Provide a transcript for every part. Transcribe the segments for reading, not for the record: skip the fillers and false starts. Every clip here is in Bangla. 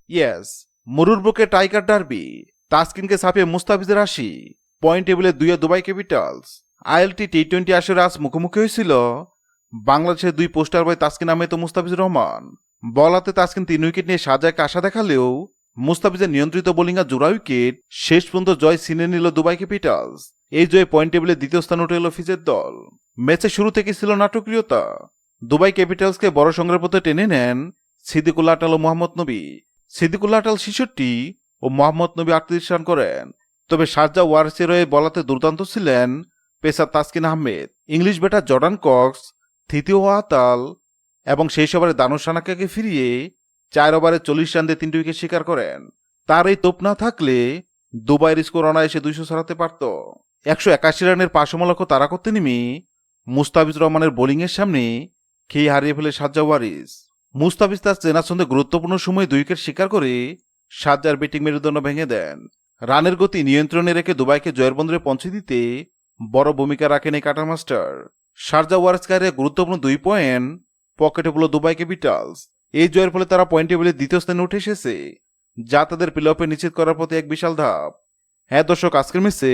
ইয়েস, মরুর বুকে টাইগার ডার্বি, তাসকিনকে ছাপিয়ে মুস্তাফিজের হাসি, পয়েন্ট টেবিলে 2-এ দুবাই ক্যাপিটালস। আইএলটি টি-20 আসরে আজ মুখোমুখি হয়েছিল বাংলাদেশের দুই পোস্টার বয় তাসকিন আহমেদ ও মুস্তাফিজুর রহমান। বল হাতে তাসকিন 3 উইকেট নিয়ে সাজাকে আশা দেখালেও মুস্তাফিজের নিয়ন্ত্রিত বোলিংয়ে জোড়া উইকেট শেষ পর্যন্ত জয় ছিনে নিল দুবাই ক্যাপিটালস। এই জয়ে পয়েন্ট টেবিলে দ্বিতীয় স্থানে উঠে এলো ফিজের দল। ম্যাচের শুরু থেকে ছিল নাটকীয়তা। দুবাই ক্যাপিটালসকে বড় সংগ্রহের পথে টেনে নেন সিদ্দিকুল্লাহ আটাল ও মোহাম্মদ নবী। সিদ্দিকুল্লাহ আটাল 66 ও মোহাম্মদ নবী 38 রান করেন। তবে শারজা ওয়ারিসের হয়ে বলাতে দুর্দান্ত ছিলেন pacer Taskin Ahmed. English batter Jordan Cox, তৃতীয় আতাল এবং সেই সবারে দানুশ সানাকাকে ফিরিয়ে 4 ওভারে 40 রান দিয়ে 3 উইকেট শিকার করেন। তার এই তোপ না থাকলে দুবাইয়ের স্কোর অনায়াসে 200 ছাড়াতে পারত। 181 রানের পাঁচশো লক্ষ্য তাড়া করতে নেমে মুস্তাফিজুর রহমানের বোলিংয়ের সামনে খেয়ে হারিয়ে ফেলে শারজা ওয়ারিস। মুস্তাফিজ তার চেনা ছন্দে গুরুত্বপূর্ণ সময়ে 2 উইকেট শিকার করে শারজার ব্যাটিং মেরুদণ্ড ভেঙে দেন। রানের গতি নিয়ন্ত্রণে রেখে দুবাইকে জয়ের বন্দরে পৌঁছে দিতে বড় ভূমিকা রাখেন এই কাটার মাস্টার। শারজা ওয়ারিসকে হারিয়ে গুরুত্বপূর্ণ 2 পয়েন্ট পকেটে পেল দুবাই ক্যাপিটালস। এই জয়ের ফলে তারা পয়েন্ট টেবিলে দ্বিতীয় স্থানে উঠে এসেছে, যা তাদের প্লে অফে নিশ্চিত করার পথে এক বিশাল ধাপ। হ্যাঁ দর্শক, আজকের ম্যাচে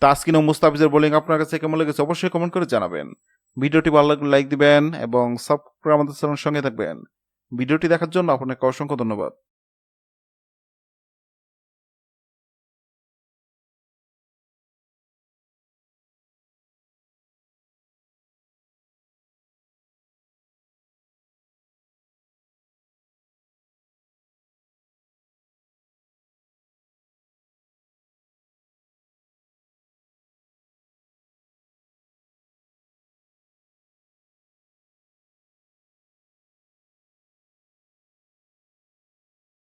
তাসকিন ও মুস্তাফিজের বোলিং আপনার কাছে কেমন লেগেছে অবশ্যই কমেন্ট করে জানাবেন। ভিডিওটি ভালো লাগলে লাইক দিবেন এবং সাবস্ক্রাইব আমাদের চ্যানেলের সঙ্গে থাকবেন। ভিডিওটি দেখার জন্য আপনাকে অসংখ্য ধন্যবাদ।